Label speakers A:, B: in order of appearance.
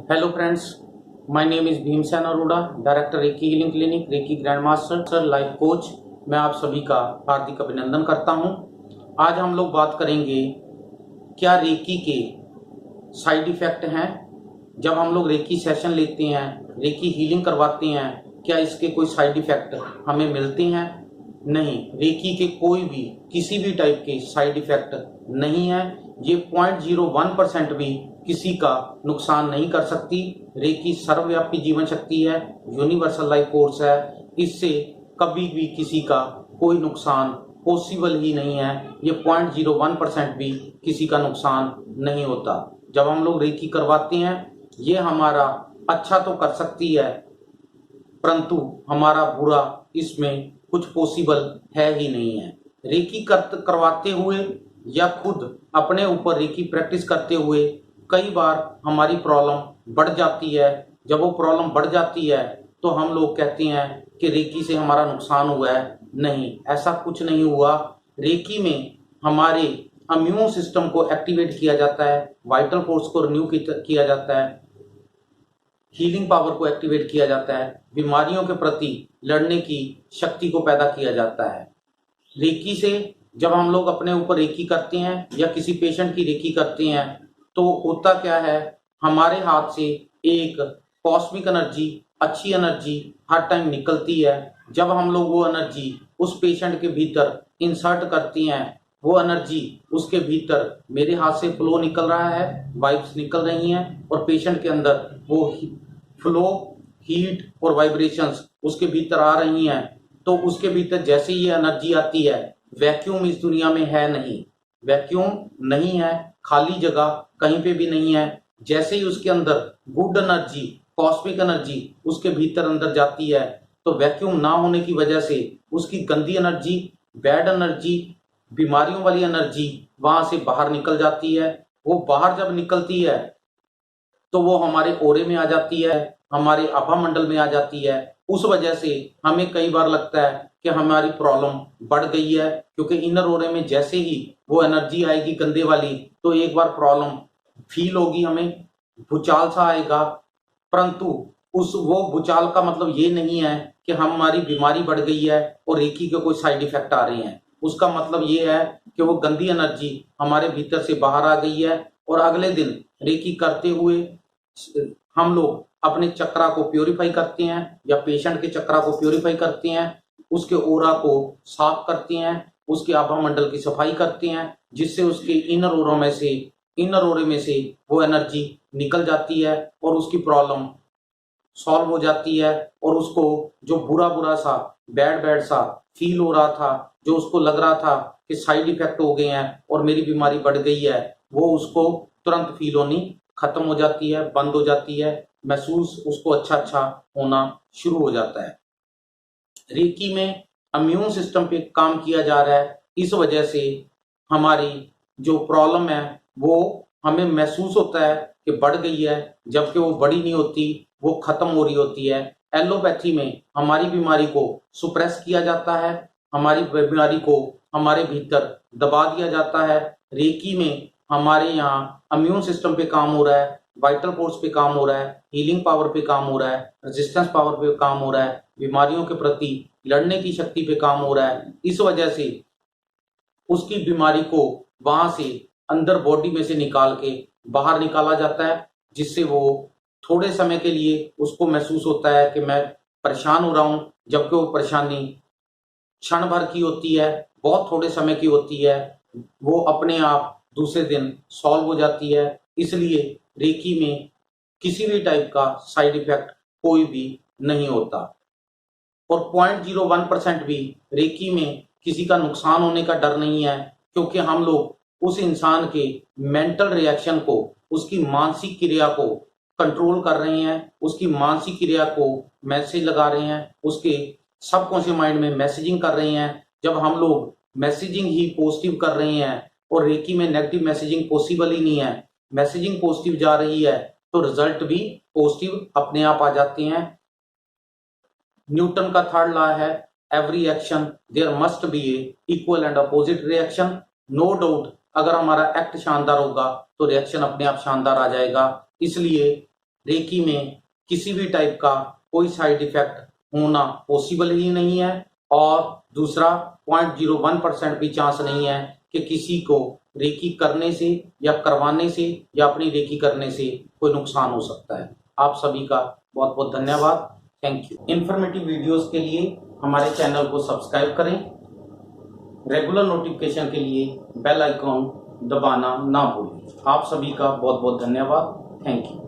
A: Hello friends, my name is Bhimsen Arora, director recce healing clinic, reiki grand master, life coach. मैं आप सभी का हार्दिक अभिनंदन करता हूं। आज हम लोग बात करेंगे क्या रेकी के साइड इफेक्ट हैं। जब हम लोग रेकी सेशन लेते हैं, रेकी हीलिंग करवाते हैं, क्या इसके कोई साइड इफेक्ट हमें मिलते हैं? नहीं, रेकी के कोई भी किसी भी टाइप के साइड इफेक्ट नहीं है। ये 0.01% भी किसी का नुकसान नहीं कर सकती। रेकी सर्वव्यापी जीवन शक्ति है, यूनिवर्सल लाइफ कोर्स है। इससे कभी भी किसी का कोई नुकसान पॉसिबल ही नहीं है। ये 0.01% भी किसी का नुकसान नहीं होता। जब हम लोग रेकी करवाते हैं, ये हमारा अच्छा तो कर सकती है, परंतु हमारा बुरा इसमें कुछ पॉसिबल है ही नहीं है। रेकी करवाते हुए या खुद अपने ऊपर रेकी प्रैक्टिस करते हुए कई बार हमारी प्रॉब्लम बढ़ जाती है। जब वो प्रॉब्लम बढ़ जाती है तो हम लोग कहते हैं कि रेकी से हमारा नुकसान हुआ है। नहीं, ऐसा कुछ नहीं हुआ। रेकी में हमारे इम्यून सिस्टम को एक्टिवेट किया जाता है, वाइटल फोर्स को रिन्यू किया जाता है, हीलिंग पावर को एक्टिवेट किया जाता है, बीमारियों के प्रति लड़ने की शक्ति को पैदा किया जाता है। रेकी से जब हम लोग अपने ऊपर रेकी करते हैं या किसी पेशेंट की रेकी करते हैं तो होता क्या है, हमारे हाथ से एक कॉस्मिक एनर्जी, अच्छी एनर्जी हर टाइम निकलती है। जब हम लोग वो एनर्जी उस पेशेंट के भीतर इंसर्ट करते हैं, वो एनर्जी उसके भीतर मेरे हाथ से फ्लो निकल रहा है, वाइब्स निकल रही हैं और पेशेंट के अंदर वो फ्लो, हीट और वाइब्रेशंस उसके भीतर आ रही हैं। तो उसके भीतर जैसे ये एनर्जी आती है, वैक्यूम इस दुनिया में है नहीं, वैक्यूम नहीं है, खाली जगह कहीं पे भी नहीं है। जैसे ही उसके अंदर गुड एनर्जी, कॉस्मिक एनर्जी उसके भीतर अंदर जाती है, तो वैक्यूम ना होने की वजह से उसकी गंदी एनर्जी, बैड एनर्जी, बीमारियों वाली एनर्जी वहां से बाहर निकल जाती है। वो बाहर जब निकलती है तो वो हमारे ओरे में आ जाती है, हमारे आभा मंडल में आ जाती है। उस वजह से हमें कई बार लगता है कि हमारी प्रॉब्लम बढ़ गई है, क्योंकि इनर ओरे में जैसे ही वो एनर्जी आएगी गंदे वाली, तो एक बार प्रॉब्लम फील होगी, हमें भूचाल सा आएगा। परंतु वो भूचाल का मतलब ये नहीं है कि हमारी बीमारी बढ़ गई है और रेकी के कोई साइड इफेक्ट आ रहे हैं। उसका मतलब ये है कि वो गंदी एनर्जी हमारे भीतर से बाहर आ गई है और अगले दिन रेकी करते हुए हम लोग अपने चक्रा को प्योरीफाई करते हैं या पेशेंट के चक्रा को प्योरीफाई करते हैं, उसके ओरा को साफ करते हैं, उसके आभा मंडल की सफाई करते हैं, जिससे उसके इनर ओरे में से वो एनर्जी निकल जाती है और उसकी प्रॉब्लम सॉल्व हो जाती है। और उसको जो बुरा बुरा सा, बैड सा फील हो रहा था, जो उसको लग रहा था कि साइड इफेक्ट हो गए हैं और मेरी बीमारी बढ़ गई है, वो उसको तुरंत फील होनी खत्म हो जाती है, बंद हो जाती है, महसूस उसको अच्छा होना शुरू हो जाता है। रेकी में इम्यून सिस्टम पे काम किया जा रहा है, इस वजह से हमारी जो प्रॉब्लम है वो हमें महसूस होता है कि बढ़ गई है, जबकि वो बड़ी नहीं होती, वो खत्म हो रही होती है। एलोपैथी में हमारी बीमारी को सुप्रेस किया जाता है, हमारी बीमारी को हमारे भीतर दबा दिया जाता है। रेकी में हमारे यहाँ इम्यून सिस्टम पे काम हो रहा है, वाइटल फोर्स पे काम हो रहा है, हीलिंग पावर पे काम हो रहा है, रेजिस्टेंस पावर पे काम हो रहा है, बीमारियों के प्रति लड़ने की शक्ति पे काम हो रहा है। इस वजह से उसकी बीमारी को वहां से अंदर बॉडी में से निकाल के बाहर निकाला जाता है, जिससे वो थोड़े समय के लिए उसको महसूस होता है कि मैं परेशान हो रहा हूं, जबकि वो परेशानी क्षण भर की होती है, बहुत थोड़े समय की होती है, वो अपने आप दूसरे दिन सॉल्व हो जाती है। इसलिए रेकी में किसी भी टाइप का साइड इफेक्ट कोई भी नहीं होता और 0.01% भी रेकी में किसी का नुकसान होने का डर नहीं है, क्योंकि हम लोग उस इंसान के मेंटल रिएक्शन को, उसकी मानसिक क्रिया को कंट्रोल कर रहे हैं, उसकी मानसिक क्रिया को मैसेज लगा रहे हैं, उसके सबकॉन्शियस माइंड में मैसेजिंग कर रहे हैं। जब हम लोग मैसेजिंग ही पॉजिटिव कर रहे हैं और रेकी में नेगेटिव मैसेजिंग पॉसिबल ही नहीं है, मैसेजिंग पॉजिटिव जा रही है तो रिजल्ट भी पॉजिटिव अपने आप आ जाते हैं। न्यूटन का थर्ड लॉ है, every action there must be a equal and opposite reaction. No doubt अगर हमारा एक्ट शानदार होगा तो रिएक्शन अपने आप शानदार आ जाएगा। इसलिए रेकी में किसी भी टाइप का कोई साइड इफेक्ट होना पॉसिबल ही नहीं है, और दूसरा 0.01% भी चांस नहीं है कि किसी को रेकी करने से या करवाने से या अपनी रेकी करने से कोई नुकसान हो सकता है। आप सभी का बहुत बहुत धन्यवाद। Thank you. इन्फॉर्मेटिव वीडियोस के लिए हमारे चैनल को सब्सक्राइब करें। रेगुलर नोटिफिकेशन के लिए बेल आइकॉन दबाना ना भूलें। आप सभी का बहुत बहुत धन्यवाद। Thank you.